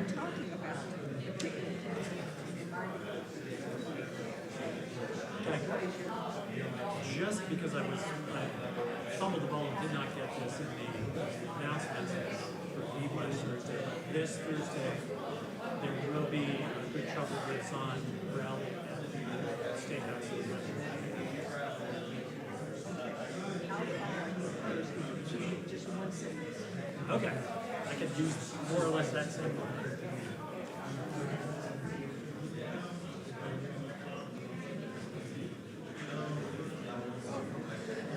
I'm talking about the picnic in my Just because I fumbled the ball and did not get this in the announcements for Eve last Thursday, but this Thursday there will be a good trouble that's on rally at the State House. just one sentence. Okay, I could use more or less that same one.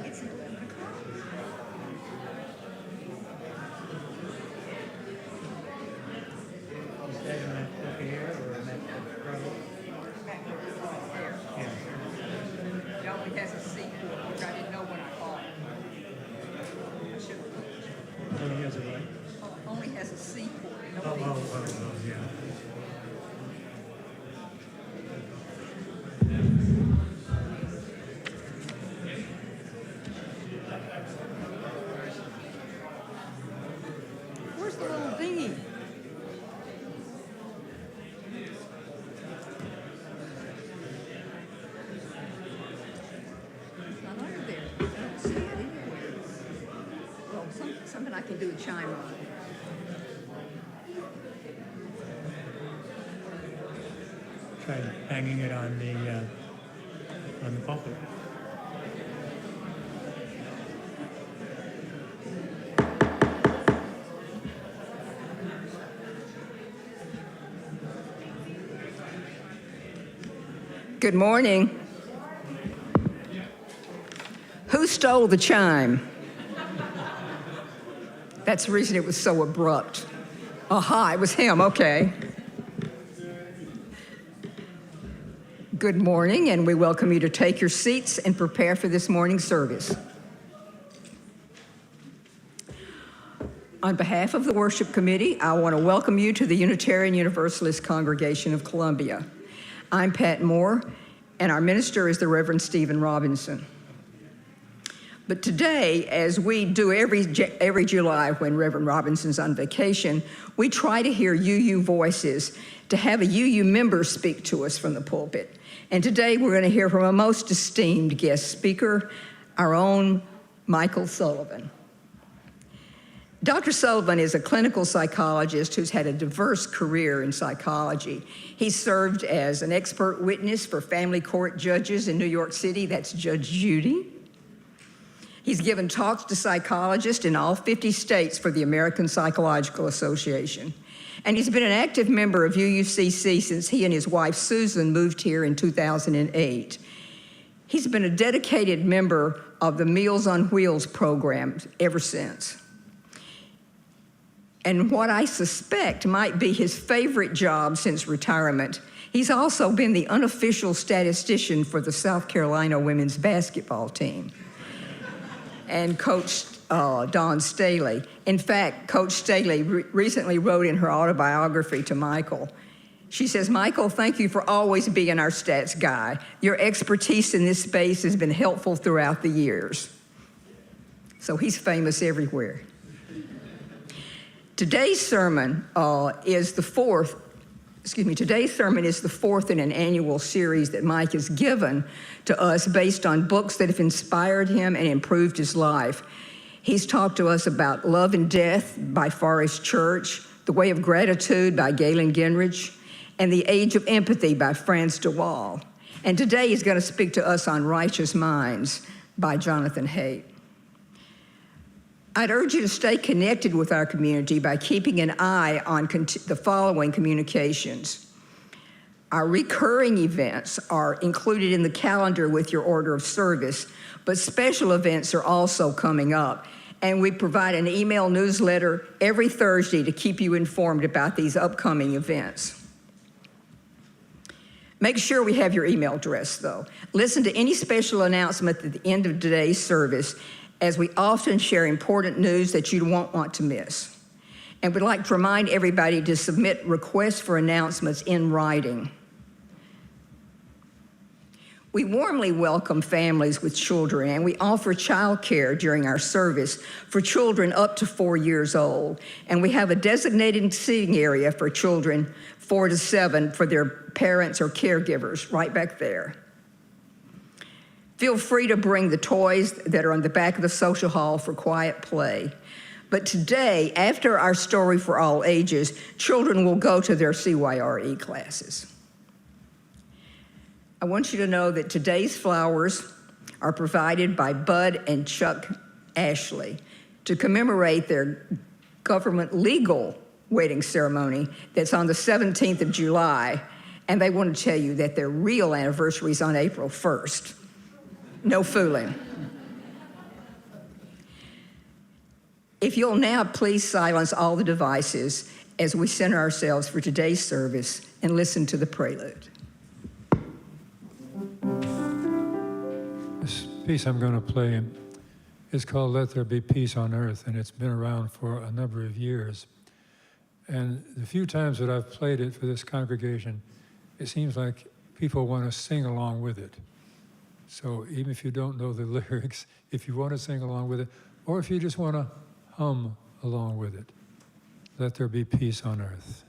It's 11 o'clock. Is that in that book here or in that Bible? There. Yeah. It only has a sequel, which I didn't know when I bought it. I should have. Only has a what? Only has a sequel. Yeah. Where's the little dinghy? It's not under there. I don't see it anywhere. Well, something I can do to chime on. Try hanging it on the pulpit. Good morning. Who stole the chime? That's the reason it was so abrupt. Aha, it was him, okay. Good morning, and we welcome you to take your seats and prepare for this morning's service. On behalf of the worship committee, I want to welcome you to the Unitarian Universalist Congregation of Columbia. I'm Pat Moore, and our minister is the Reverend Stephen Robinson. But today, as we do every July when Reverend Robinson's on vacation, we try to hear UU voices, to have a UU member speak to us from the pulpit. And today we're going to hear from a most esteemed guest speaker, our own Michael Sullivan. Dr. Sullivan is a clinical psychologist who's had a diverse career in psychology. He's served as an expert witness for family court judges in New York City. That's Judge Judy. He's given talks to psychologists in all 50 states for the American Psychological Association. And he's been an active member of UUCC since he and his wife Susan moved here in 2008. He's been a dedicated member of the Meals on Wheels program ever since. And what I suspect might be his favorite job since retirement, he's also been the unofficial statistician for the South Carolina women's basketball team and coached Dawn Staley. In fact, Coach Staley recently wrote in her autobiography to Michael. She says, "Michael, thank you for always being our stats guy. Your expertise in this space has been helpful throughout the years." So he's famous everywhere. Today's sermon is the fourth in an annual series that Mike has given to us based on books that have inspired him and improved his life. He's talked to us about Love and Death by Forrest Church, The Way of Gratitude by Galen Gingrich, and The Age of Empathy by Franz de Waal. And today he's going to speak to us on Righteous Minds by Jonathan Haidt. I'd urge you to stay connected with our community by keeping an eye on the following communications. Our recurring events are included in the calendar with your order of service, but special events are also coming up. And we provide an email newsletter every Thursday to keep you informed about these upcoming events. Make sure we have your email address, though. Listen to any special announcement at the end of today's service, as we often share important news that you won't want to miss. And we'd like to remind everybody to submit requests for announcements in writing. We warmly welcome families with children, and we offer child care during our service for children up to 4 years old. And we have a designated seating area for children 4 to 7 for their parents or caregivers right back there. Feel free to bring the toys that are on the back of the social hall for quiet play. But today, after our story for all ages, children will go to their CYRE classes. I want you to know that today's flowers are provided by Bud and Chuck Ashley to commemorate their government legal wedding ceremony that's on the 17th of July, and they want to tell you that their real anniversary is on April 1st. No fooling. If you'll now please silence all the devices as we center ourselves for today's service and listen to the prelude. This piece I'm going to play is called Let There Be Peace on Earth, and it's been around for a number of years. And the few times that I've played it for this congregation, it seems like people want to sing along with it. So even if you don't know the lyrics, if you want to sing along with it, or if you just want to hum along with it, let there be peace on earth.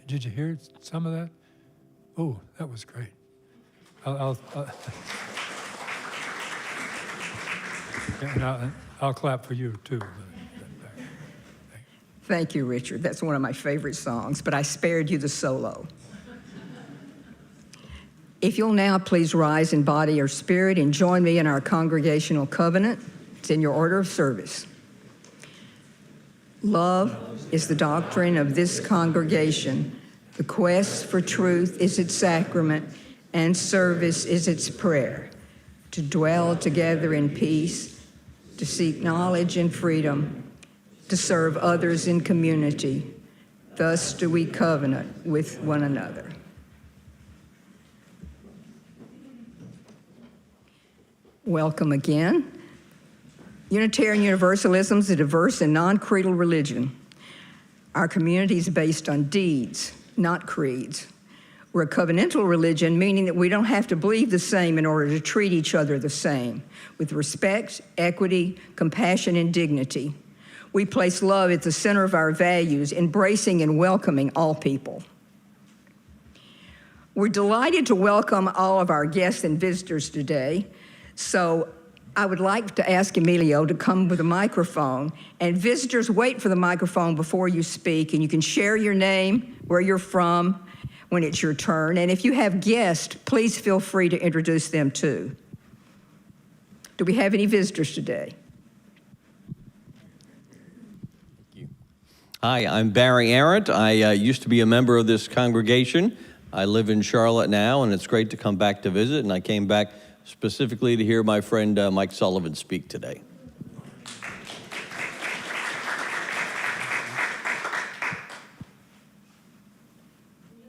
Did you hear some of that? Oh, that was great. I'll clap for you too. Thank you, Richard. That's one of my favorite songs, but I spared you the solo. If you'll now please rise in body or spirit and join me in our congregational covenant. It's in your order of service. Love is the doctrine of this congregation. The quest for truth is its sacrament, and service is its prayer. To dwell together in peace, to seek knowledge and freedom, to serve others in community. Thus do we covenant with one another. Welcome again. Unitarian Universalism is a diverse and non-creedal religion. Our community is based on deeds, not creeds. We're a covenantal religion, meaning that we don't have to believe the same in order to treat each other the same, with respect, equity, compassion, and dignity. We place love at the center of our values, embracing and welcoming all people. We're delighted to welcome all of our guests and visitors today. So I would like to ask Emilio to come with a microphone, and visitors wait for the microphone before you speak, and you can share your name, where you're from, when it's your turn. And if you have guests, please feel free to introduce them too. Do we have any visitors today? Hi, I'm Barry Arendt. I used to be a member of this congregation. I live in Charlotte now, and it's great to come back to visit, and I came back specifically to hear my friend Mike Sullivan speak today.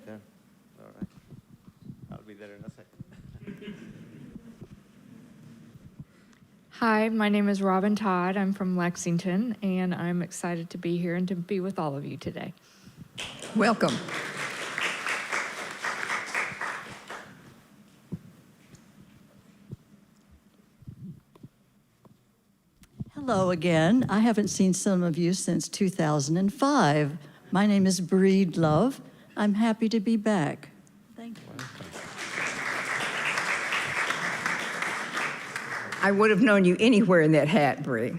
Yeah, all right. I'll be there in a second. Hi, my name is Robin Todd. I'm from Lexington, and I'm excited to be here and to be with all of you today. Welcome. Hello again. I haven't seen some of you since 2005. My name is Breed Love. I'm happy to be back. Thank you. I would have known you anywhere in that hat, Bree.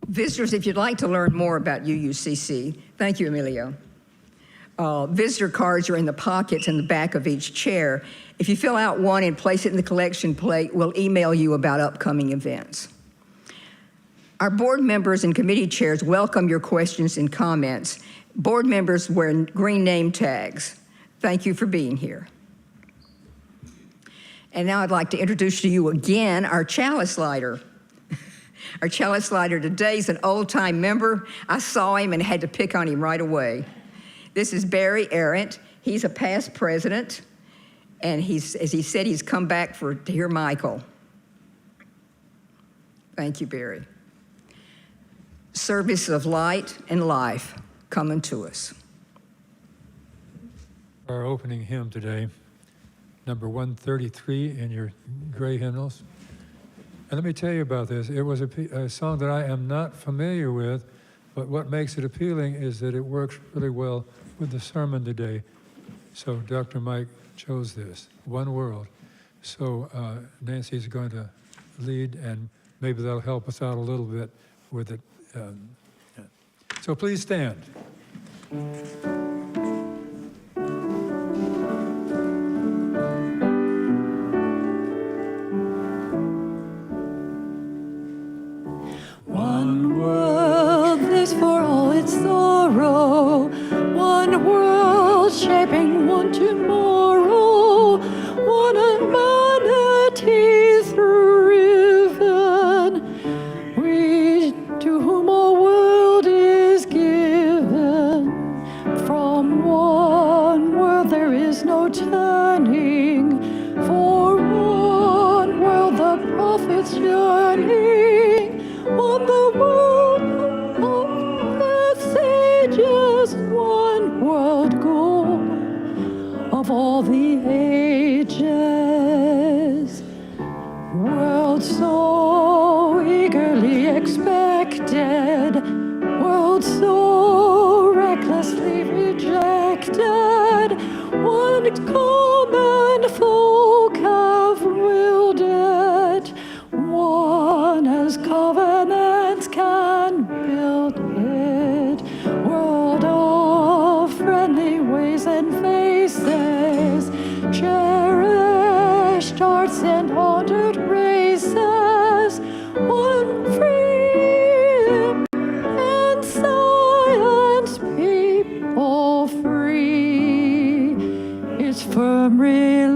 Visitors, if you'd like to learn more about UUCC, thank you, Emilio. Visitor cards are in the pockets in the back of each chair. If you fill out one and place it in the collection plate, we'll email you about upcoming events. Our board members and committee chairs welcome your questions and comments. Board members wear green name tags. Thank you for being here. And now I'd like to introduce to you again our chalice lighter. Our chalice lighter today is an old-time member. I saw him and had to pick on him right away. This is Barry Arendt. He's a past president, and as he said, he's come back to hear Michael. Thank you, Barry. Service of light and life coming to us. Our opening hymn today, number 133 in your gray hymnals. And let me tell you about this. It was a song that I am not familiar with, but what makes it appealing is that it works really well with the sermon today. So Dr. Mike chose this, One World. So Nancy's going to lead, and maybe that'll help us out a little bit with it. So please stand. One world, this for all its sorrow. One world shaping one tomorrow. One humanity thriven. We to whom all world is given. From one world there is no turning. For one world the prophets yearning. On the world of the sages, one world goal of all the ages. World so eagerly expected, world so recklessly rejected, one common folk have willed it, one as covenants can build it. World of friendly ways and faces, cherished hearts and honored races, one free and science people free, its firm reliance.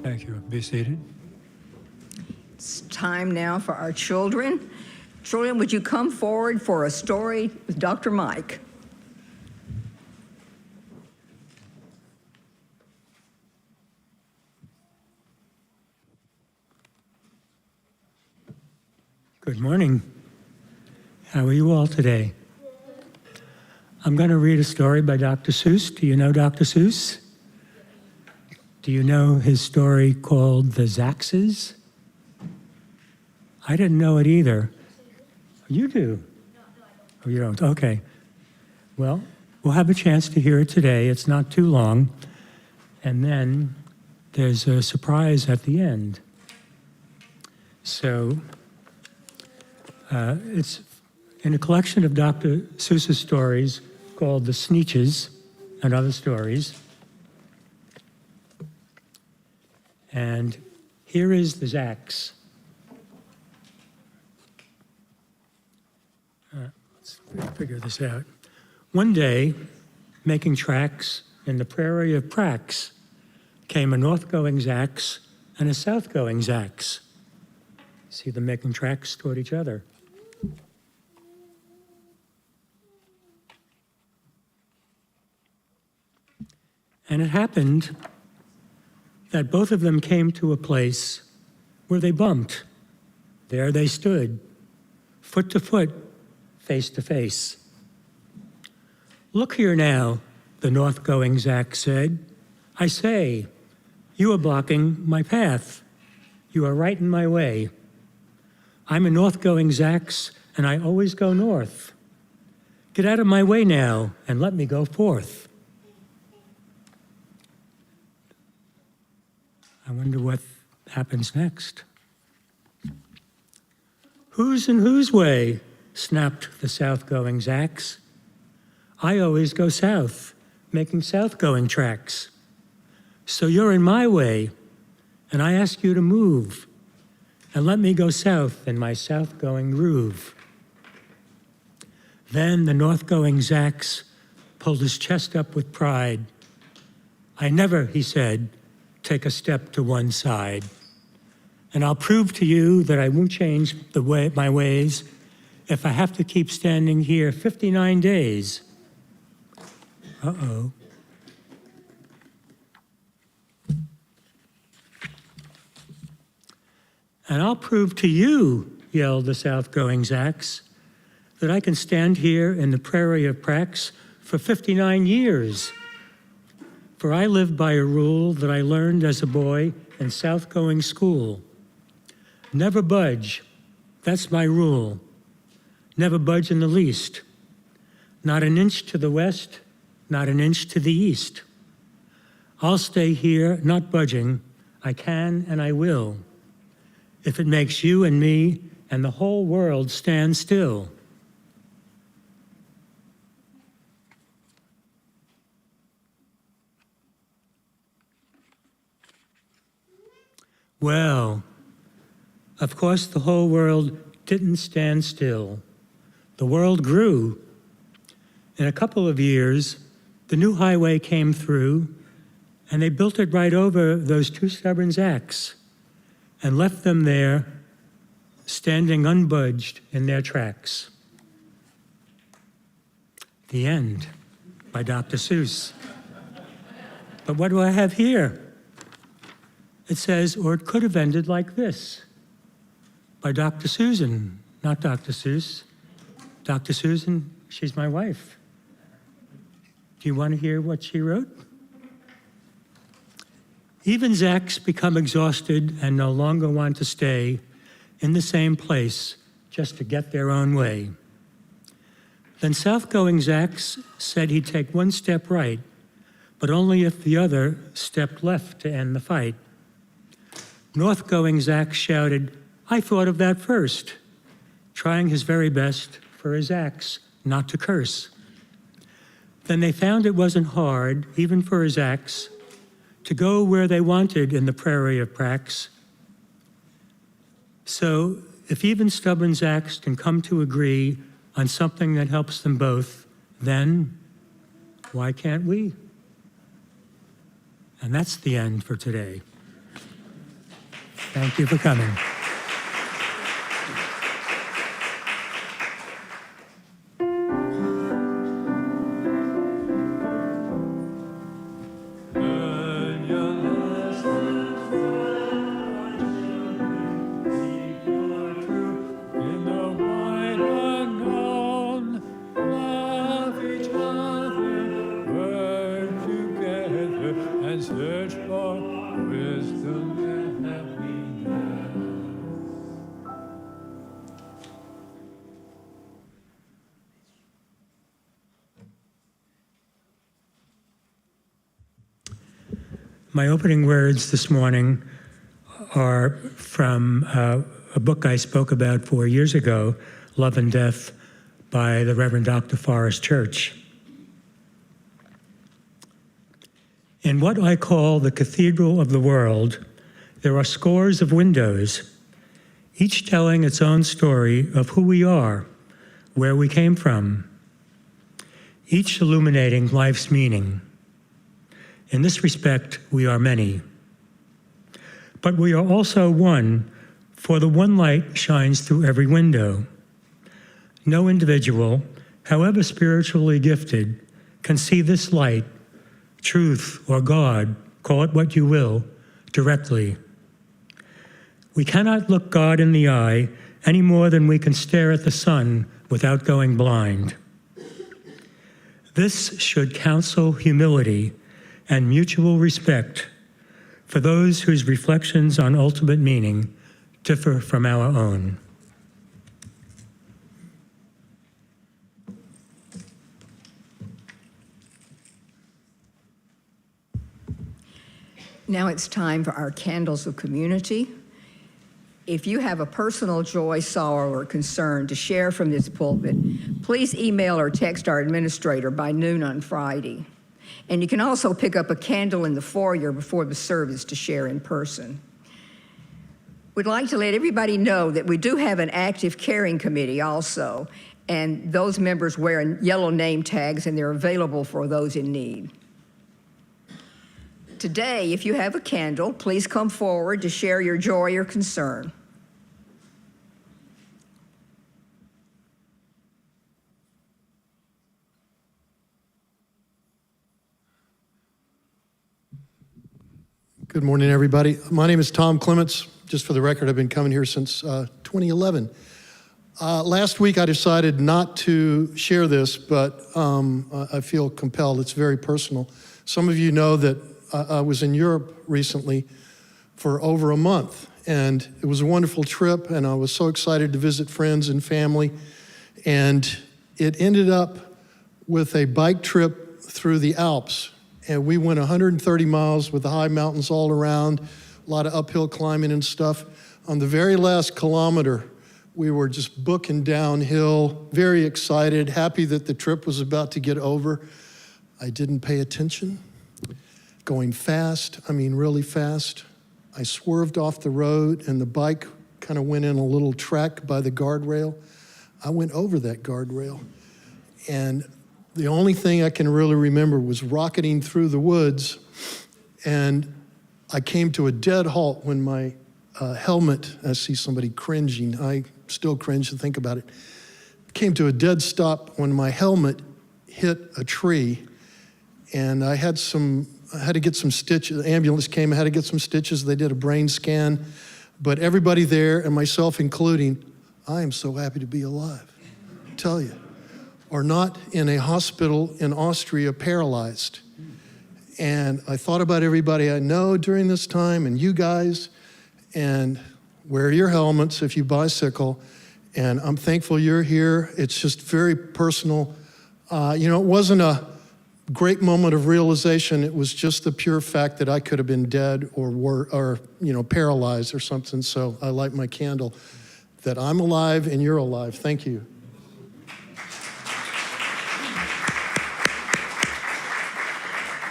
Thank you. Be seated. It's time now for our children. Children, would you come forward for a story with Dr. Mike? Good morning. How are you all today? I'm going to read a story by Dr. Seuss. Do you know Dr. Seuss? Do you know his story called The Zaxes? I didn't know it either. You do? Oh, you don't? Okay. Well, we'll have a chance to hear it today. It's not too long. And then there's a surprise at the end. So it's in a collection of Dr. Seuss's stories called The Sneetches and Other Stories. And here is the Zacks. Let's figure this out. One day, making tracks in the prairie of Prax, came a north-going Zacks and a south-going Zacks. See them making tracks toward each other. And it happened that both of them came to a place where they bumped. There they stood, foot to foot, face to face. "Look here now," the north-going Zack said. "I say, you are blocking my path. You are right in my way. I'm a north-going Zacks, and I always go north. Get out of my way now and let me go forth." I wonder what happens next. "Who's in whose way?" snapped the south-going Zacks. "I always go south, making south-going tracks. So you're in my way, and I ask you to move and let me go south in my south-going groove." Then the north-going Zacks pulled his chest up with pride. "I never," he said, "take a step to one side. And I'll prove to you that I won't change my ways if I have to keep standing here 59 days. Uh-oh. "And I'll prove to you," yelled the south-going Zacks, "that I can stand here in the prairie of Prax for 59 years. For I live by a rule that I learned as a boy in south-going school. Never budge, that's my rule. Never budge in the least. Not an inch to the west, not an inch to the east. I'll stay here, not budging. I can and I will, if it makes you and me and the whole world stand still." Well, of course, the whole world didn't stand still. The world grew. In a couple of years, the new highway came through, and they built it right over those two stubborn Zacks and left them there, standing unbudged in their tracks. The end, by Dr. Seuss. But what do I have here? It says, "Or it could have ended like this," by Dr. Susan, not Dr. Seuss. Dr. Susan, she's my wife. Do you want to hear what she wrote? "Even Zacks become exhausted and no longer want to stay in the same place just to get their own way. Then south-going Zacks said he'd take one step right, but only if the other stepped left to end the fight. North-going Zacks shouted, 'I thought of that first,' trying his very best for his Zacks not to curse. Then they found it wasn't hard, even for his Zacks, to go where they wanted in the prairie of Prax. So if even stubborn Zacks can come to agree on something that helps them both, then why can't we?" And that's the end for today. Thank you for coming. In the wide unknown, love each other, work together, and search for wisdom and happiness. My opening words this morning are from a book I spoke about 4 years ago, Love and Death, by the Reverend Dr. Forrest Church. In what I call the cathedral of the world, there are scores of windows, each telling its own story of who we are, where we came from, each illuminating life's meaning. In this respect, we are many. But we are also one, for the one light shines through every window. No individual, however spiritually gifted, can see this light, truth, or God, call it what you will, directly. We cannot look God in the eye any more than we can stare at the sun without going blind. This should counsel humility and mutual respect for those whose reflections on ultimate meaning differ from our own. Now it's time for our candles of community. If you have a personal joy, sorrow, or concern to share from this pulpit, please email or text our administrator by noon on Friday. And you can also pick up a candle in the foyer before the service to share in person. We'd like to let everybody know that we do have an active caring committee also, and those members wear yellow name tags, and they're available for those in need. Today, if you have a candle, please come forward to share your joy or concern. Good morning, everybody. My name is Tom Clements. Just for the record, I've been coming here since 2011. Last week, I decided not to share this, but I feel compelled. It's very personal. Some of you know that I was in Europe recently for over a month, and it was a wonderful trip, and I was so excited to visit friends and family, and it ended up with a bike trip through the Alps, and we went 130 miles with the high mountains all around, a lot of uphill climbing and stuff. On the very last kilometer, we were just booking downhill, very excited, happy that the trip was about to get over. I didn't pay attention. Going fast, I mean really fast. I swerved off the road and the bike kind of went in a little track by the guardrail. I went over that guardrail. And the only thing I can really remember was rocketing through the woods, and I came to a dead halt when my helmet, I see somebody cringing, I still cringe to think about it, came to a dead stop when my helmet hit a tree, and I had to get some stitches. The ambulance came, I had to get some stitches. They did a brain scan. But everybody there, and myself including, I am so happy to be alive, I tell you. Or not in a hospital in Austria paralyzed. And I thought about everybody I know during this time, and you guys, and wear your helmets if you bicycle. And I'm thankful you're here. It's just very personal. It wasn't a great moment of realization. It was just the pure fact that I could have been dead or paralyzed or something. So I light my candle that I'm alive and you're alive. Thank you.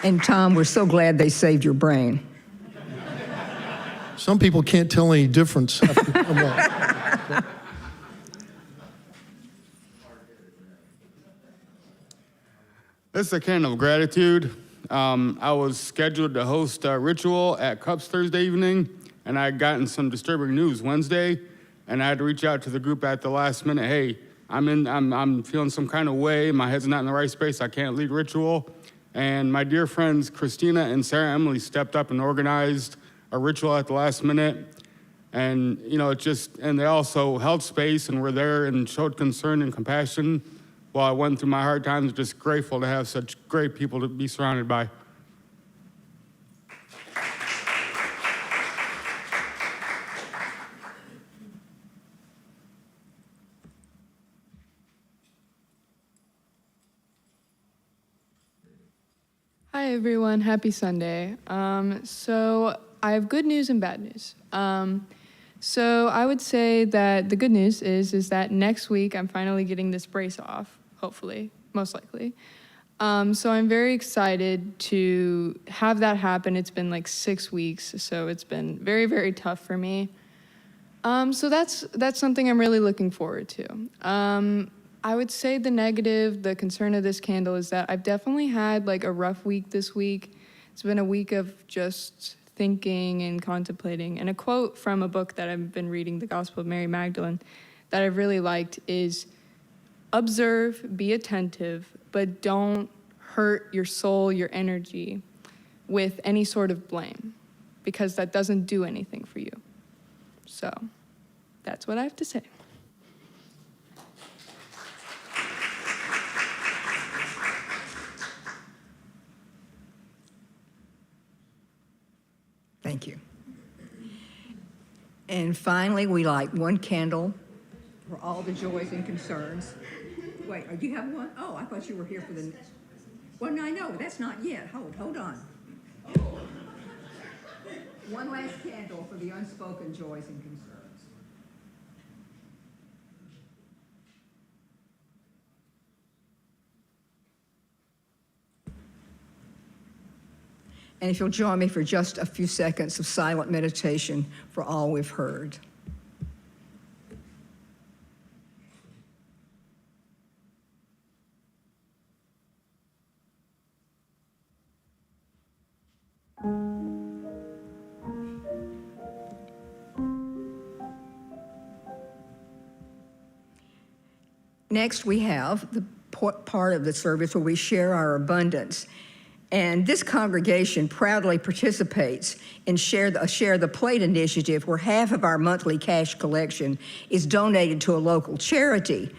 And Tom, we're so glad they saved your brain. Some people can't tell any difference after a while. This is a candle of gratitude. I was scheduled to host a ritual at Cups Thursday evening, and I had gotten some disturbing news Wednesday, and I had to reach out to the group at the last minute. Hey, I'm feeling some kind of way. My head's not in the right space. I can't lead ritual. And my dear friends Christina and Sarah Emily stepped up and organized a ritual at the last minute. And and they also held space and were there and showed concern and compassion while I went through my hard times. Just grateful to have such great people to be surrounded by. Hi everyone, happy Sunday. So I have good news and bad news. So I would say that the good news is that next week I'm finally getting this brace off, hopefully, most likely. So I'm very excited to have that happen. It's been like 6 weeks, so it's been very, very tough for me. So that's something I'm really looking forward to. I would say the negative, the concern of this candle is that I've definitely had like a rough week this week. It's been a week of just thinking and contemplating. And a quote from a book that I've been reading, The Gospel of Mary Magdalene, that I've really liked is, observe, be attentive, but don't hurt your soul, your energy with any sort of blame, because that doesn't do anything for you. So that's what I have to say. Thank you. And finally, we light one candle for all the joys and concerns. Wait, do you have one? Oh, I thought you were here for the... Well, no, I know, that's not yet. Hold on. One last candle for the unspoken joys and concerns. And if you'll join me for just a few seconds of silent meditation for all we've heard. Next, we have the part of the service where we share our abundance. And this congregation proudly participates in Share the Plate initiative, where half of our monthly cash collection is donated to a local charity.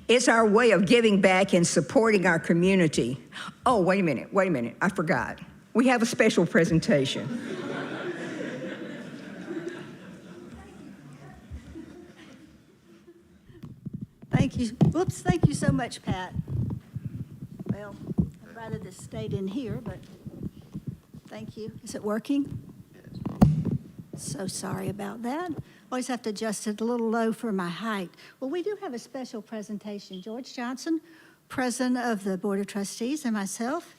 It's our way of giving back and supporting our community. Oh, wait a minute, I forgot. We have a special presentation. Thank you. Whoops, thank you so much, Pat. Well, I'd rather this stayed in here, but thank you. Is it working? So sorry about that. Always have to adjust it a little low for my height. Well, we do have a special presentation. George Johnson, President of the Board of Trustees, and myself.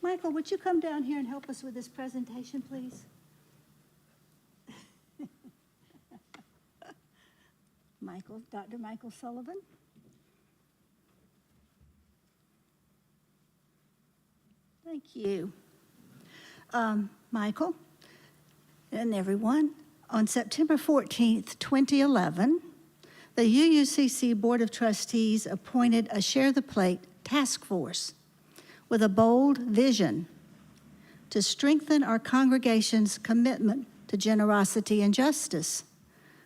Michael, would you come down here and help us with this presentation, please? Michael, Dr. Michael Sullivan. Thank you. Michael and everyone, on September 14th, 2011, the UUCC Board of Trustees appointed a Share the Plate task force with a bold vision to strengthen our congregation's commitment to generosity and justice.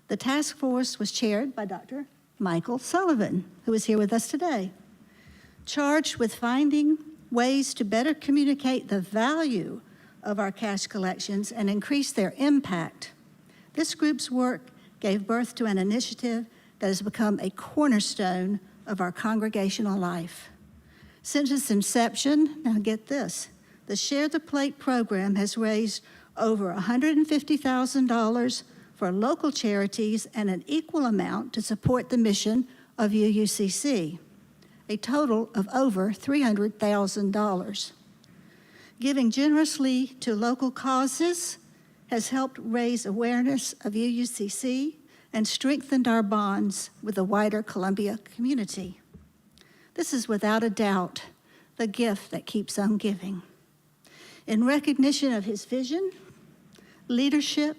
The task force was chaired by Dr. Michael Sullivan, who is here with us today, charged with finding ways to better communicate the value of our cash collections and increase their impact. This group's work gave birth to an initiative that has become a cornerstone of our congregational life. Since its inception, now get this, the Share the Plate program has raised over $150,000 for local charities and an equal amount to support the mission of UUCC, a total of over $300,000. Giving generously to local causes has helped raise awareness of UUCC and strengthened our bonds with the wider Columbia community. This is without a doubt the gift that keeps on giving. In recognition of his vision, leadership,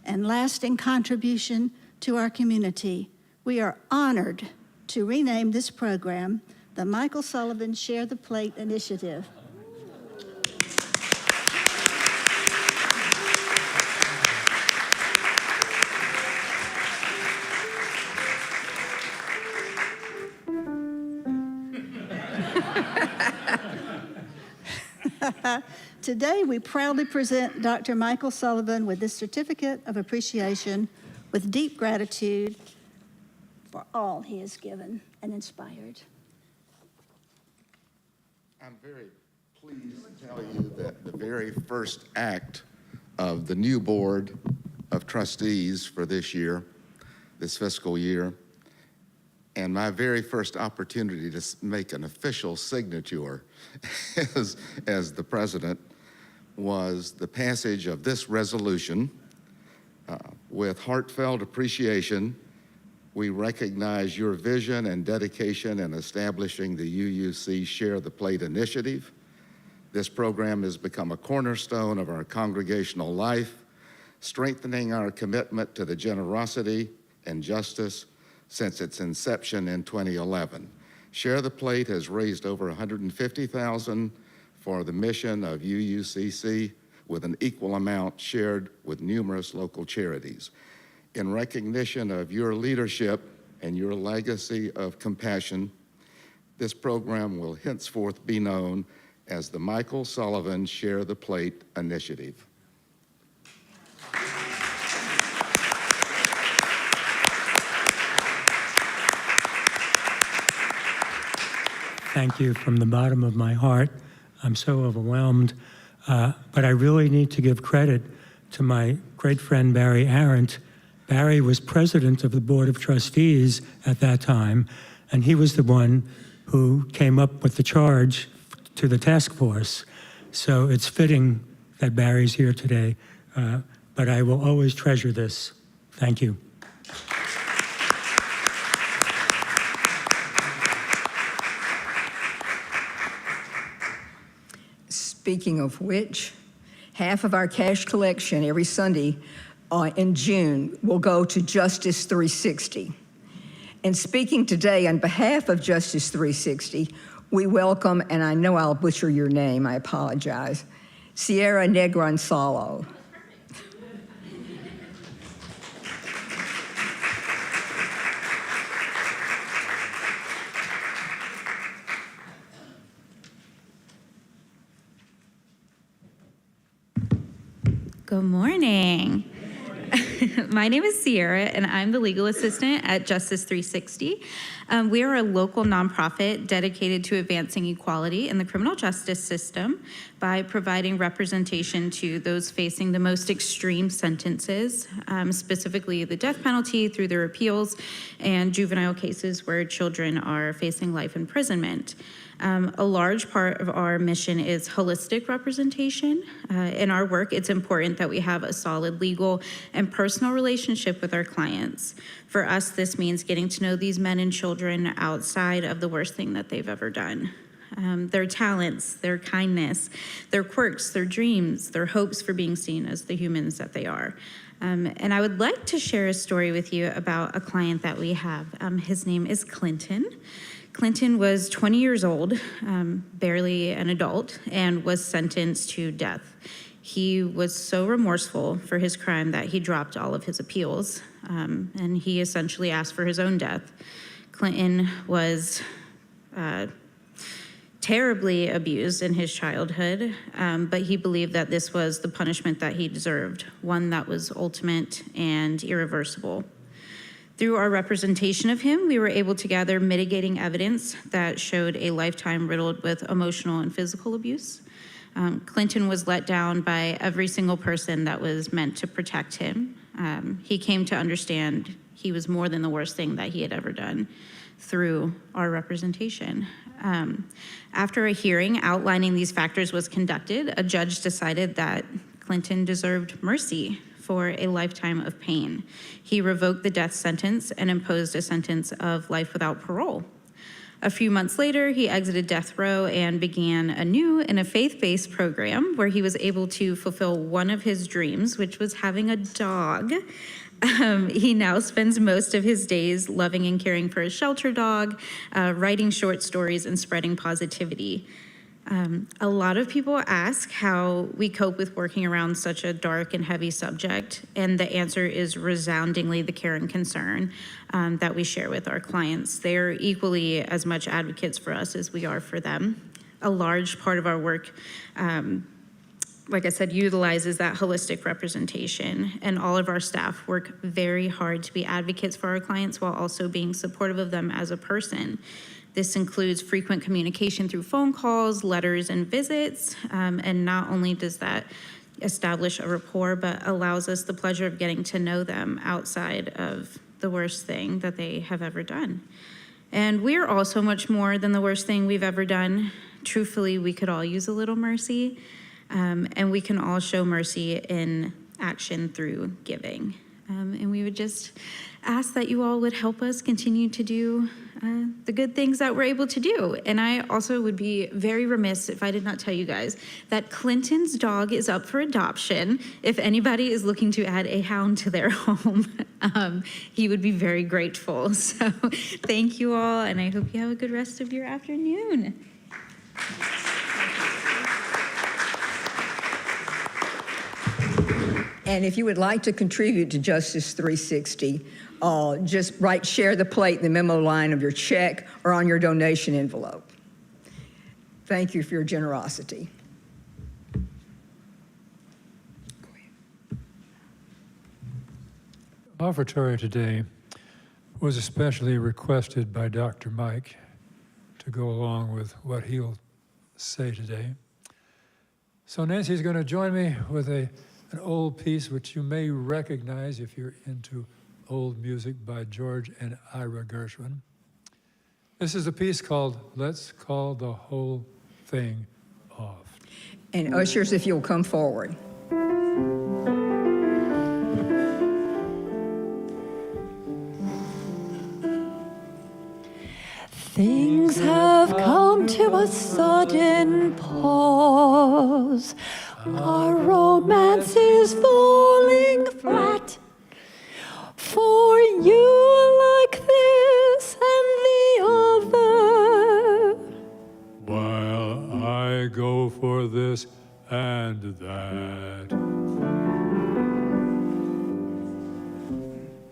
and lasting contribution to our community, we are honored to rename this program the Michael Sullivan Share the Plate Initiative. Today, we proudly present Dr. Michael Sullivan with this certificate of appreciation with deep gratitude for all he has given and inspired. I'm very pleased to tell you that the very first act of the new Board of Trustees for this year, this fiscal year, And my very first opportunity to make an official signature as the president was the passage of this resolution. With heartfelt appreciation, we recognize your vision and dedication in establishing the UUC Share the Plate initiative. This program has become a cornerstone of our congregational life, strengthening our commitment to the generosity and justice since its inception in 2011. Share the Plate has raised over $150,000 for the mission of UUCC, with an equal amount shared with numerous local charities. In recognition of your leadership and your legacy of compassion, this program will henceforth be known as the Michael Sullivan Share the Plate Initiative. Thank you from the bottom of my heart. I'm so overwhelmed, but I really need to give credit to my great friend Barry Arendt. Barry was president of the Board of Trustees at that time, and he was the one who came up with the charge to the task force. So it's fitting that Barry's here today, but I will always treasure this. Thank you. Speaking of which, half of our cash collection every Sunday in June will go to Justice 360. And speaking today on behalf of Justice 360, we welcome, and I know I'll butcher your name, I apologize, Sierra Negron-Salo. Good morning. My name is Sierra, and I'm the legal assistant at Justice 360. We are a local nonprofit dedicated to advancing equality in the criminal justice system by providing representation to those facing the most extreme sentences, specifically the death penalty through their appeals and juvenile cases where children are facing life imprisonment. A large part of our mission is holistic representation. In our work, it's important that we have a solid legal and personal relationship with our clients. For us, this means getting to know these men and children outside of the worst thing that they've ever done. Their talents, their kindness, their quirks, their dreams, their hopes for being seen as the humans that they are. And I would like to share a story with you about a client that we have. His name is Clinton. Clinton was 20 years old, barely an adult, and was sentenced to death. He was so remorseful for his crime that he dropped all of his appeals, and he essentially asked for his own death. Clinton was terribly abused in his childhood, but he believed that this was the punishment that he deserved, one that was ultimate and irreversible. Through our representation of him, we were able to gather mitigating evidence that showed a lifetime riddled with emotional and physical abuse. Clinton was let down by every single person that was meant to protect him. He came to understand he was more than the worst thing that he had ever done through our representation. After a hearing outlining these factors was conducted, a judge decided that Clinton deserved mercy for a lifetime of pain. He revoked the death sentence and imposed a sentence of life without parole. A few months later, he exited death row and began anew in a faith-based program where he was able to fulfill one of his dreams, which was having a dog. He now spends most of his days loving and caring for his shelter dog, writing short stories, and spreading positivity. A lot of people ask how we cope with working around such a dark and heavy subject, and the answer is resoundingly the care and concern that we share with our clients. They're equally as much advocates for us as we are for them. A large part of our work, like I said, utilizes that holistic representation, and all of our staff work very hard to be advocates for our clients while also being supportive of them as a person. This includes frequent communication through phone calls, letters, and visits, and not only does that establish a rapport, but allows us the pleasure of getting to know them outside of the worst thing that they have ever done. And we're all so much more than the worst thing we've ever done. Truthfully, we could all use a little mercy, and we can all show mercy in action through giving. And we would just ask that you all would help us continue to do the good things that we're able to do. And I also would be very remiss if I did not tell you guys that Clinton's dog is up for adoption. If anybody is looking to add a hound to their home, he would be very grateful. So thank you all, and I hope you have a good rest of your afternoon. And if you would like to contribute to Justice 360, just write "share the plate" in the memo line of your check or on your donation envelope. Thank you for your generosity. Offertory today was especially requested by Dr. Mike to go along with what he'll say today. So Nancy's going to join me with an old piece which you may recognize if you're into old music by George and Ira Gershwin. This is a piece called "Let's Call the Whole Thing Off." And ushers, if you'll come forward. Things have come to a sudden pause. Our romance is falling flat. For you like this and the other, While I go for this and that.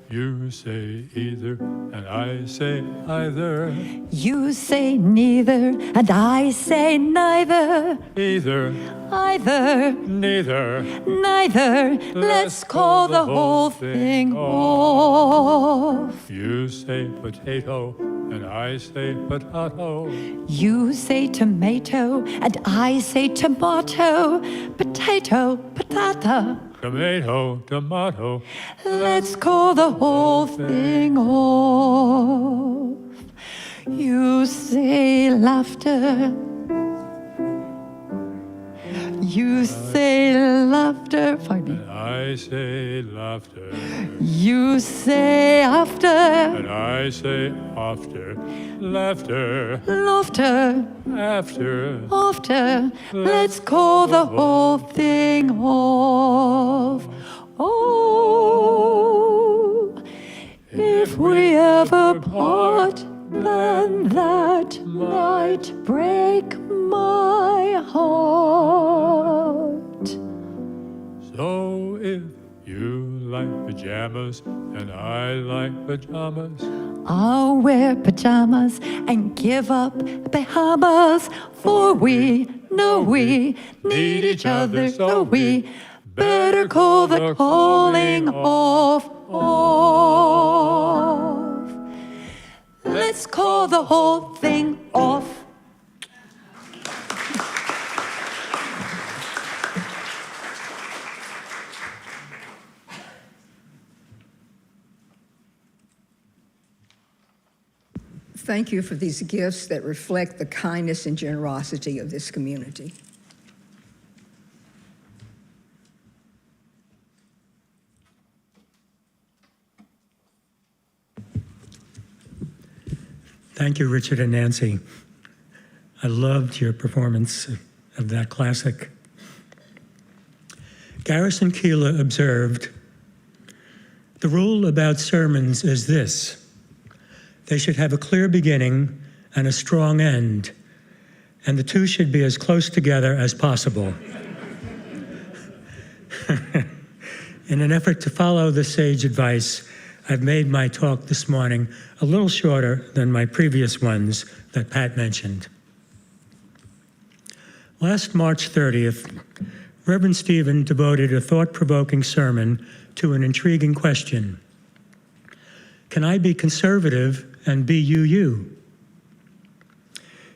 You say either, and I say either. you say neither, and I say neither. Either, Either, neither. neither, let's call the whole thing off. You say potato, and I say potato. You say tomato, and I say tomato. Potato, patata. Tomato, tomato. Let's call the whole thing off. You say laughter. You say laughter. Pardon me. I say laughter, You say after. and I say after. Laughter, Laughter. after. After. Let's call the whole thing off. Oh, if we ever part, then that might break my heart. So if you like pajamas, and I like pajamas, I'll wear pajamas and give up Bahamas, for we know we need each other, so we better call the calling off. Let's call the whole thing off. Thank you for these gifts that reflect the kindness and generosity of this community. Thank you, Richard and Nancy. I loved your performance of that classic. Garrison Keillor observed, "The rule about sermons is this: they should have a clear beginning and a strong end, and the two should be as close together as possible." In an effort to follow the sage advice, I've made my talk this morning a little shorter than my previous ones that Pat mentioned. Last March 30th, Reverend Stephen devoted a thought-provoking sermon to an intriguing question. Can I be conservative and be you?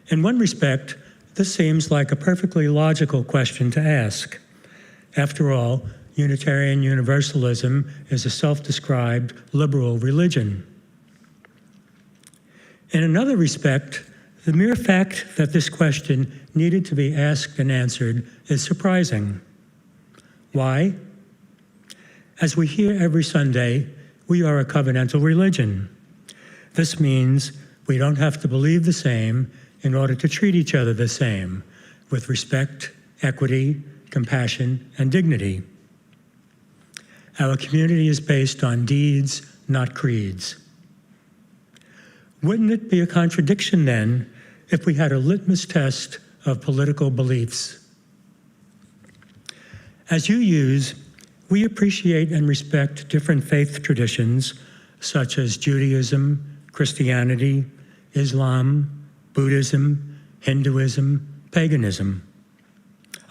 In one respect, this seems like a perfectly logical question to ask. After all, Unitarian Universalism is a self-described liberal religion. In another respect, the mere fact that this question needed to be asked and answered is surprising. Why? As we hear every Sunday, we are a covenantal religion. This means we don't have to believe the same in order to treat each other the same, with respect, equity, compassion, and dignity. Our community is based on deeds, not creeds. Wouldn't it be a contradiction then if we had a litmus test of political beliefs? As you use, we appreciate and respect different faith traditions such as Judaism, Christianity, Islam, Buddhism, Hinduism, paganism.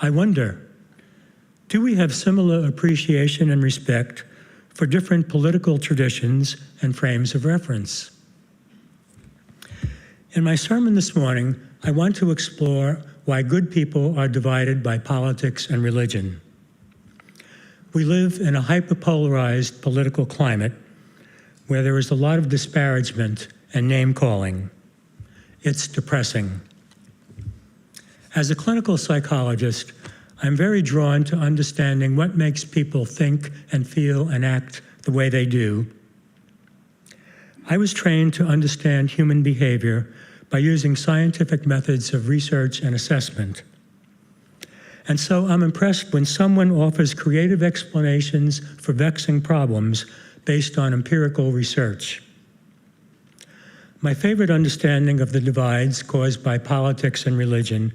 I wonder, do we have similar appreciation and respect for different political traditions and frames of reference? In my sermon this morning, I want to explore why good people are divided by politics and religion. We live in a hyperpolarized political climate where there is a lot of disparagement and name-calling. It's depressing. As a clinical psychologist, I'm very drawn to understanding what makes people think and feel and act the way they do. I was trained to understand human behavior by using scientific methods of research and assessment. And so I'm impressed when someone offers creative explanations for vexing problems based on empirical research. My favorite understanding of the divides caused by politics and religion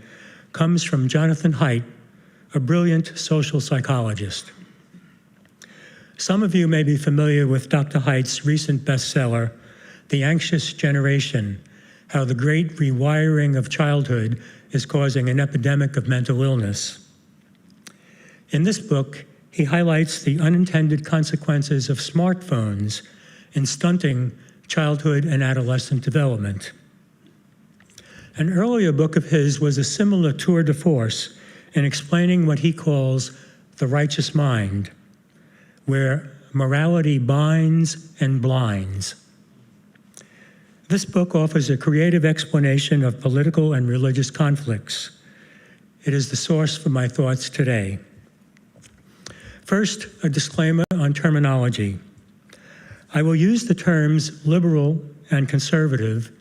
comes from Jonathan Haidt, a brilliant social psychologist. Some of you may be familiar with Dr. Haidt's recent bestseller, The Anxious Generation: How the Great Rewiring of Childhood is Causing an Epidemic of Mental Illness. In this book, he highlights the unintended consequences of smartphones in stunting childhood and adolescent development. An earlier book of his was a similar tour de force in explaining what he calls the righteous mind, where morality binds and blinds. This book offers a creative explanation of political and religious conflicts. It is the source for my thoughts today. First, a disclaimer on terminology. I will use the terms liberal and conservative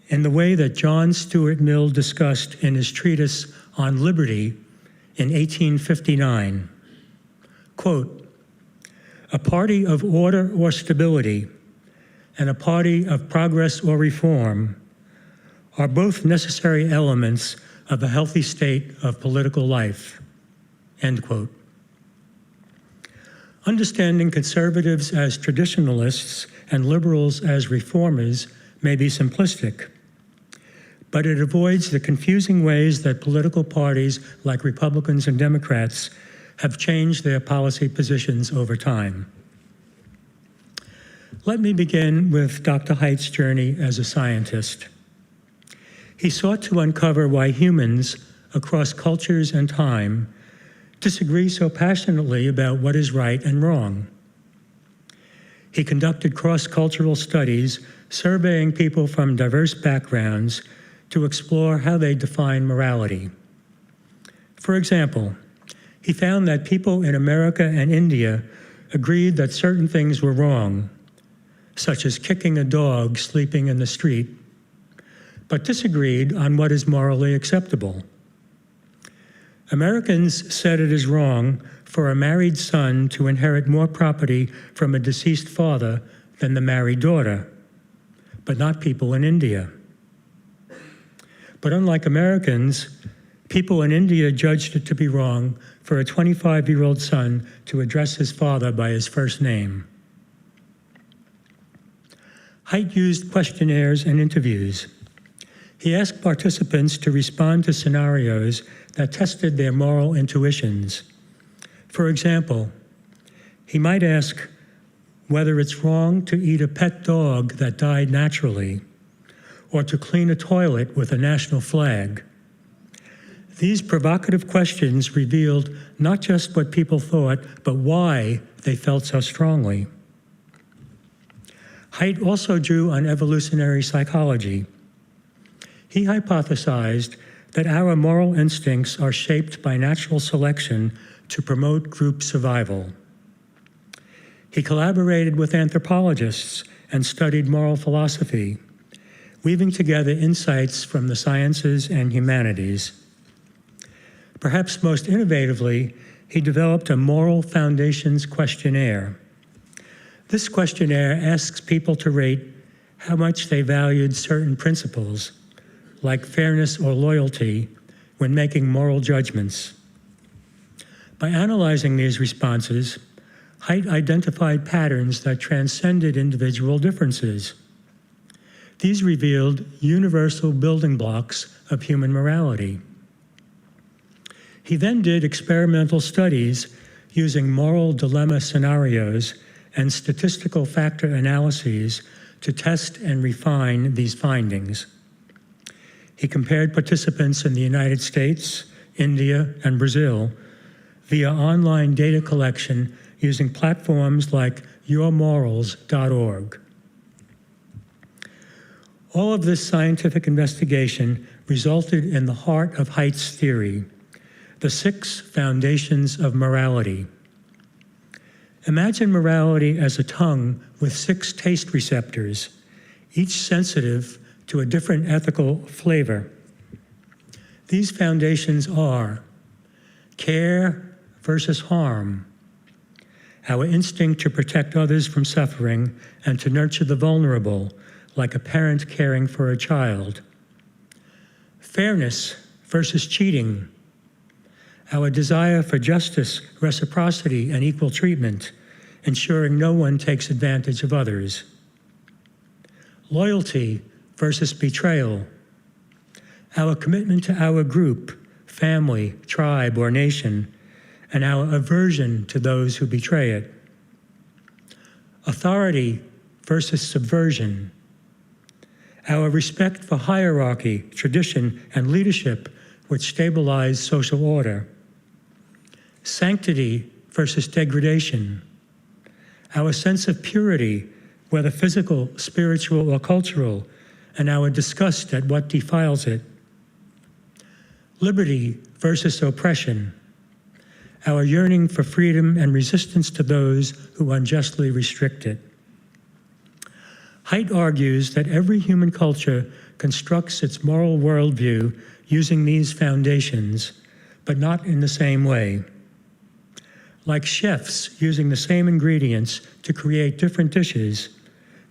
in the way that John Stuart Mill discussed in his treatise on liberty in 1859. Quote, "A party of order or stability and a party of progress or reform are both necessary elements of a healthy state of political life." End quote. Understanding conservatives as traditionalists and liberals as reformers may be simplistic, but it avoids the confusing ways that political parties like Republicans and Democrats have changed their policy positions over time. Let me begin with Dr. Haidt's journey as a scientist. He sought to uncover why humans across cultures and time disagree so passionately about what is right and wrong. He conducted cross-cultural studies, surveying people from diverse backgrounds to explore how they define morality. For example, he found that people in America and India agreed that certain things were wrong, such as kicking a dog sleeping in the street, but disagreed on what is morally acceptable. Americans said it is wrong for a married son to inherit more property from a deceased father than the married daughter, but not people in India. But unlike Americans, people in India judged it to be wrong for a 25-year-old son to address his father by his first name. Haidt used questionnaires and interviews. He asked participants to respond to scenarios that tested their moral intuitions. For example, he might ask whether it's wrong to eat a pet dog that died naturally, or to clean a toilet with a national flag. These provocative questions revealed not just what people thought, but why they felt so strongly. Haidt also drew on evolutionary psychology. He hypothesized that our moral instincts are shaped by natural selection to promote group survival. He collaborated with anthropologists and studied moral philosophy, weaving together insights from the sciences and humanities. Perhaps most innovatively, he developed a moral foundations questionnaire. This questionnaire asks people to rate how much they valued certain principles, like fairness or loyalty, when making moral judgments. By analyzing these responses, Haidt identified patterns that transcended individual differences. These revealed universal building blocks of human morality. He then did experimental studies using moral dilemma scenarios and statistical factor analyses to test and refine these findings. He compared participants in the United States, India, and Brazil via online data collection using platforms like yourmorals.org. All of this scientific investigation resulted in the heart of Haidt's theory, the 6 foundations of morality. Imagine morality as a tongue with 6 taste receptors, each sensitive to a different ethical flavor. These foundations are care versus harm, our instinct to protect others from suffering and to nurture the vulnerable, like a parent caring for a child. Fairness versus cheating, our desire for justice, reciprocity, and equal treatment, ensuring no one takes advantage of others. Loyalty versus betrayal, our commitment to our group, family, tribe, or nation, and our aversion to those who betray it. Authority versus subversion, our respect for hierarchy, tradition, and leadership which stabilize social order. Sanctity versus degradation, our sense of purity, whether physical, spiritual, or cultural, and our disgust at what defiles it. Liberty versus oppression, our yearning for freedom and resistance to those who unjustly restrict it. Haidt argues that every human culture constructs its moral worldview using these foundations, but not in the same way. Like chefs using the same ingredients to create different dishes,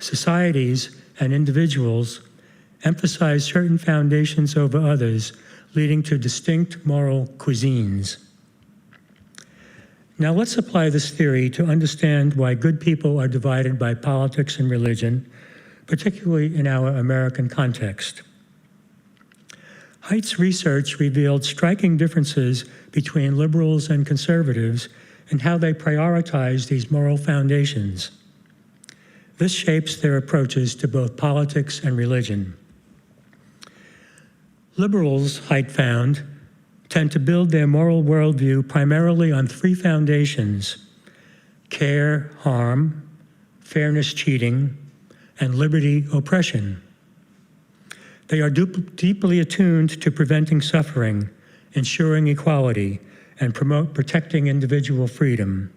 societies and individuals emphasize certain foundations over others, leading to distinct moral cuisines. Now let's apply this theory to understand why good people are divided by politics and religion, particularly in our American context. Haidt's research revealed striking differences between liberals and conservatives in how they prioritize these moral foundations. This shapes their approaches to both politics and religion. Liberals, Haidt found, tend to build their moral worldview primarily on 3 foundations: care, harm, fairness, cheating, and liberty, oppression. They are deeply attuned to preventing suffering, ensuring equality, and protecting individual freedom.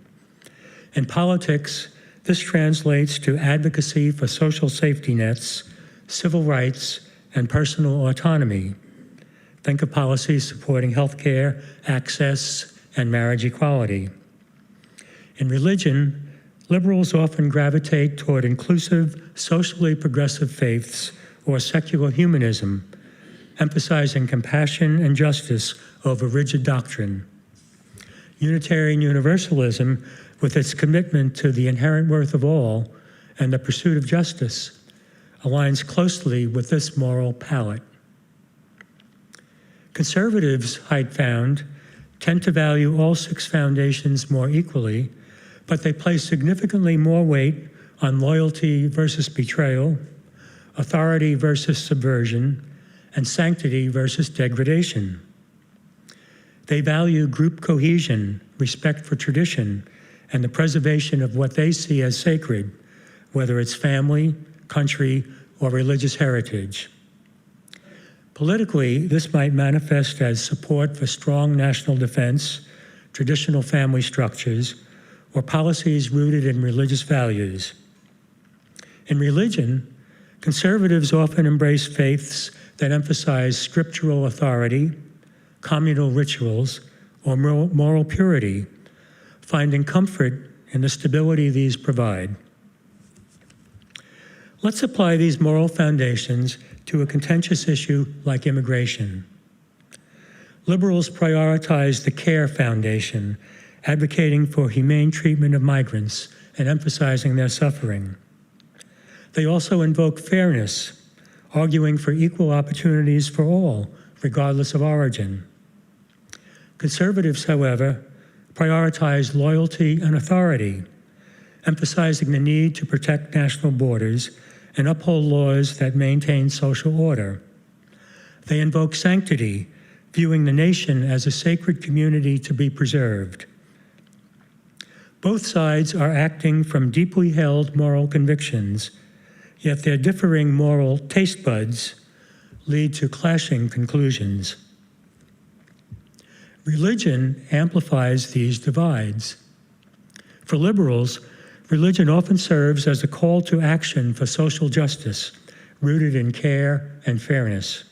In politics, this translates to advocacy for social safety nets, civil rights, and personal autonomy. Think of policies supporting healthcare, access, and marriage equality. In religion, liberals often gravitate toward inclusive, socially progressive faiths or secular humanism, emphasizing compassion and justice over rigid doctrine. Unitarian Universalism, with its commitment to the inherent worth of all and the pursuit of justice, aligns closely with this moral palette. Conservatives, Haidt found, tend to value all 6 foundations more equally, but they place significantly more weight on loyalty versus betrayal, authority versus subversion, and sanctity versus degradation. They value group cohesion, respect for tradition, and the preservation of what they see as sacred, whether it's family, country, or religious heritage. Politically, this might manifest as support for strong national defense, traditional family structures, or policies rooted in religious values. In religion, conservatives often embrace faiths that emphasize scriptural authority, communal rituals, or moral purity, finding comfort in the stability these provide. Let's apply these moral foundations to a contentious issue like immigration. Liberals prioritize the care foundation, advocating for humane treatment of migrants and emphasizing their suffering. They also invoke fairness, arguing for equal opportunities for all, regardless of origin. Conservatives, however, prioritize loyalty and authority, emphasizing the need to protect national borders and uphold laws that maintain social order. They invoke sanctity, viewing the nation as a sacred community to be preserved. Both sides are acting from deeply held moral convictions, yet their differing moral taste buds lead to clashing conclusions. Religion amplifies these divides. For liberals, religion often serves as a call to action for social justice, rooted in care and fairness.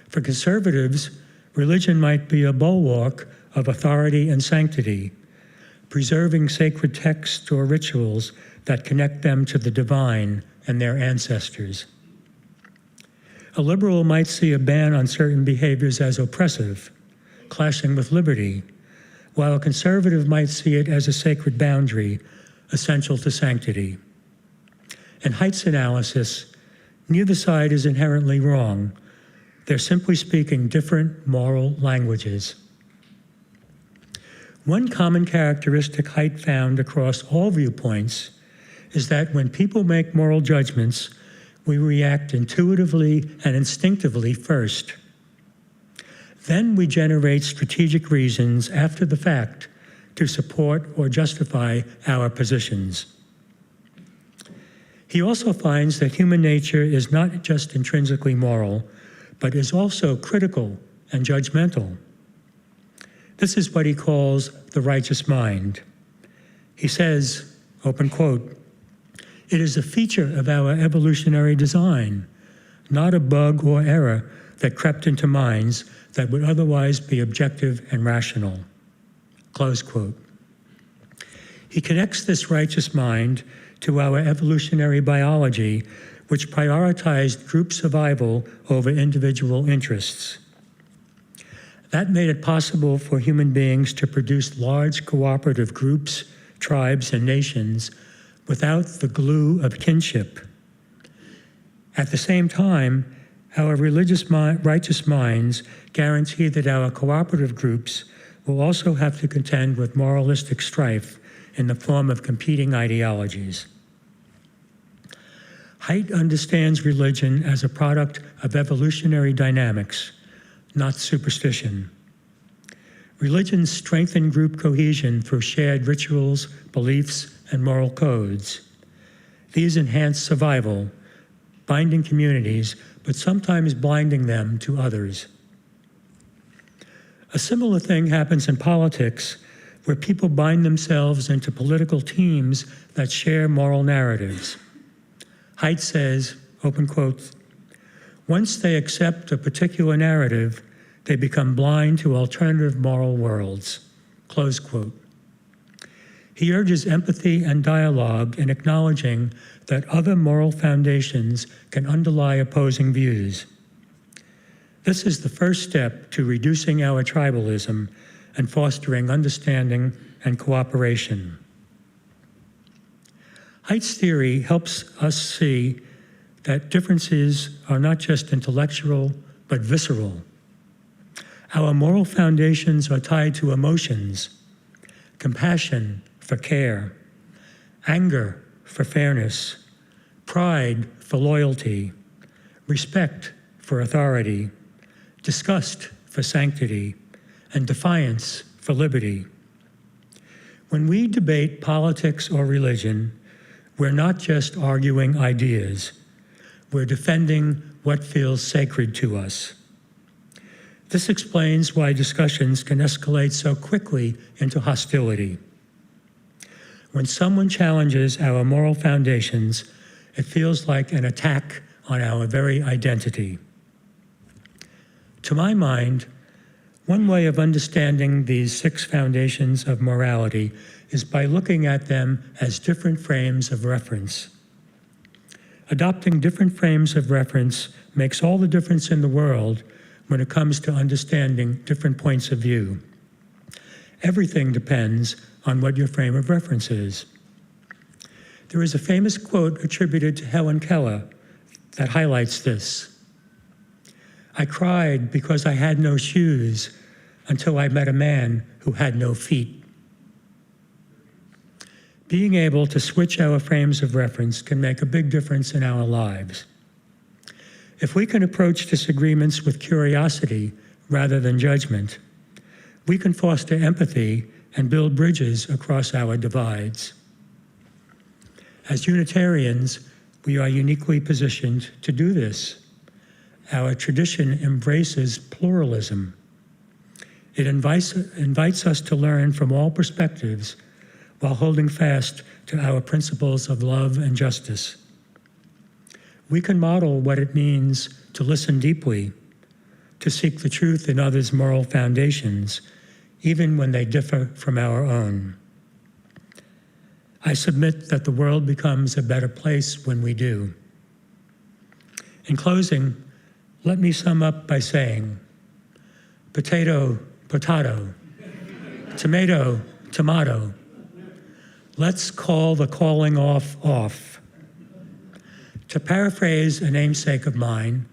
For conservatives, religion might be a bulwark of authority and sanctity, preserving sacred texts or rituals that connect them to the divine and their ancestors. A liberal might see a ban on certain behaviors as oppressive, clashing with liberty, while a conservative might see it as a sacred boundary, essential to sanctity. In Haidt's analysis, neither side is inherently wrong. They're simply speaking different moral languages. One common characteristic Haidt found across all viewpoints is that when people make moral judgments, we react intuitively and instinctively first. Then we generate strategic reasons after the fact to support or justify our positions. He also finds that human nature is not just intrinsically moral, but is also critical and judgmental. This is what he calls the righteous mind. He says, open quote, "It is a feature of our evolutionary design, not a bug or error that crept into minds that would otherwise be objective and rational." Close quote. He connects this righteous mind to our evolutionary biology, which prioritized group survival over individual interests. That made it possible for human beings to produce large cooperative groups, tribes, and nations without the glue of kinship. At the same time, our righteous minds guarantee that our cooperative groups will also have to contend with moralistic strife in the form of competing ideologies. Haidt understands religion as a product of evolutionary dynamics, not superstition. Religions strengthen group cohesion through shared rituals, beliefs, and moral codes. These enhance survival, binding communities, but sometimes blinding them to others. A similar thing happens in politics, where people bind themselves into political teams that share moral narratives. Haidt says, open quote, "Once they accept a particular narrative, they become blind to alternative moral worlds," close quote. He urges empathy and dialogue in acknowledging that other moral foundations can underlie opposing views. This is the first step to reducing our tribalism and fostering understanding and cooperation. Haidt's theory helps us see that differences are not just intellectual, but visceral. Our moral foundations are tied to emotions: compassion for care, anger for fairness, pride for loyalty, respect for authority, disgust for sanctity, and defiance for liberty. When we debate politics or religion, we're not just arguing ideas, we're defending what feels sacred to us. This explains why discussions can escalate so quickly into hostility. When someone challenges our moral foundations, it feels like an attack on our very identity. To my mind, one way of understanding these 6 foundations of morality is by looking at them as different frames of reference. Adopting different frames of reference makes all the difference in the world when it comes to understanding different points of view. Everything depends on what your frame of reference is. There is a famous quote attributed to Helen Keller that highlights this. I cried because I had no shoes until I met a man who had no feet. Being able to switch our frames of reference can make a big difference in our lives. If we can approach disagreements with curiosity rather than judgment, we can foster empathy and build bridges across our divides. As Unitarians, we are uniquely positioned to do this. Our tradition embraces pluralism. It invites us to learn from all perspectives while holding fast to our principles of love and justice. We can model what it means to listen deeply, to seek the truth in others' moral foundations, even when they differ from our own. I submit that the world becomes a better place when we do. In closing, let me sum up by saying, potato, potato, tomato, tomato. Let's call the calling off. To paraphrase a namesake of mine,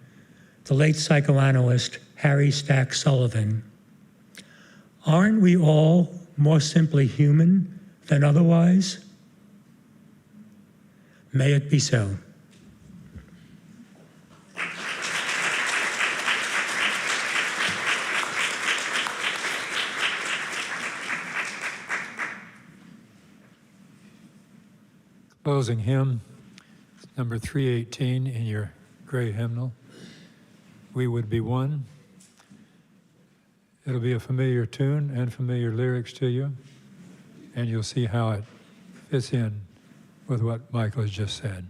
the late psychoanalyst Harry Stack Sullivan, aren't we all more simply human than otherwise? May it be so. Closing hymn, number 318 in your gray hymnal, We Would Be One. It'll be a familiar tune and familiar lyrics to you, and you'll see how it fits in with what Michael has just said.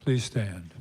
Please stand.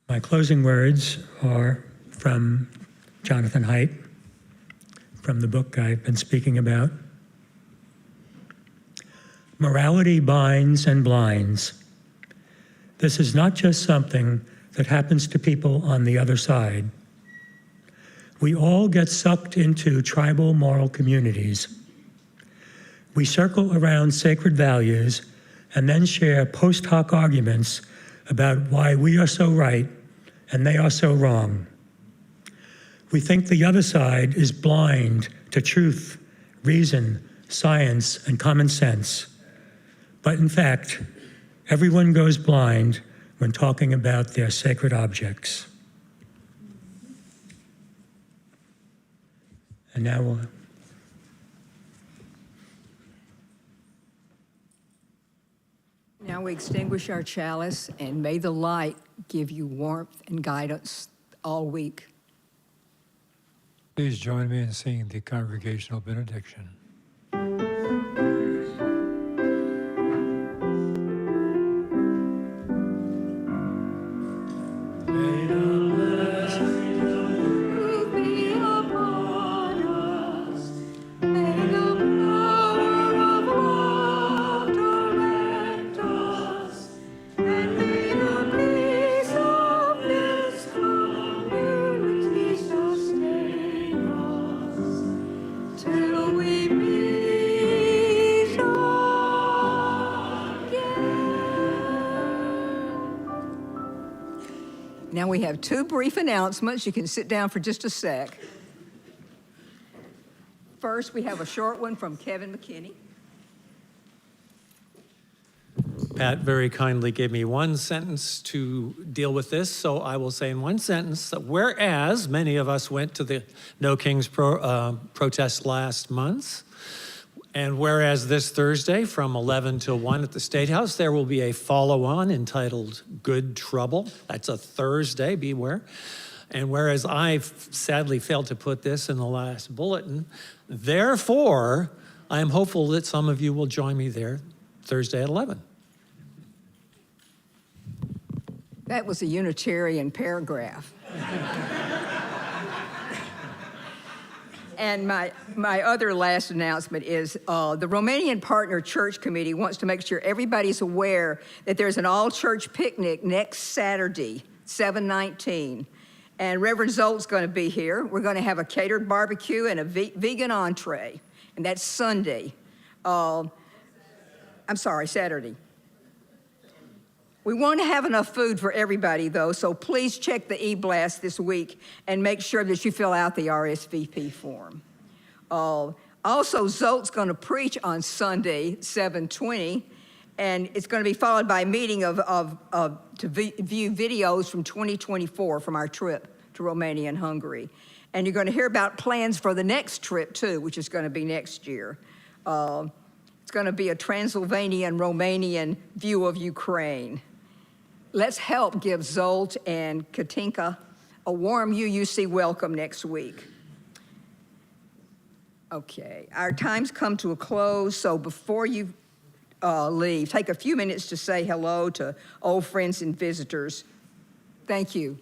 My closing words are from Jonathan Haidt, from the book I've been speaking about. Morality binds and blinds. This is not just something that happens to people on the other side. We all get sucked into tribal moral communities. We circle around sacred values and then share post hoc arguments about why we are so right and they are so wrong. We think the other side is blind to truth, reason, science, and common sense. But in fact, everyone goes blind when talking about their sacred objects. And now we'll Now we extinguish our chalice, and may the light give you warmth and guidance all week. Please join me in singing the congregational benediction. Now we have two brief announcements. You can sit down for just a sec. First, we have a short one from Kevin McKinney. Pat very kindly gave me one sentence to deal with this, so I will say in one sentence that whereas many of us went to the No Kings protest last month, and whereas this Thursday from 11 to 1 at the State House, there will be a follow-on entitled Good Trouble. That's a Thursday, beware. And whereas I sadly failed to put this in the last bulletin, therefore, I am hopeful that some of you will join me there Thursday at 11. That was a Unitarian paragraph. And my other last announcement is the Romanian Partner Church Committee wants to make sure everybody's aware that there's an all-church picnic next Saturday, 7/19. And Reverend Zolt's going to be here. We're going to have a catered barbecue and a vegan entree. And that's Sunday. Saturday. We want to have enough food for everybody, though, so please check the e-blast this week and make sure that you fill out the RSVP form. Also, Zolt's going to preach on Sunday, 7/20, and it's going to be followed by a meeting to view videos from 2024 from our trip to Romania and Hungary. And you're going to hear about plans for the next trip, too, which is going to be next year. It's going to be a Transylvanian, Romanian view of Ukraine. Let's help give Zolt and Katinka a warm UUC welcome next week. Okay, our time's come to a close, so before you leave, take a few minutes to say hello to old friends and visitors. Thank you.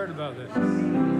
About that.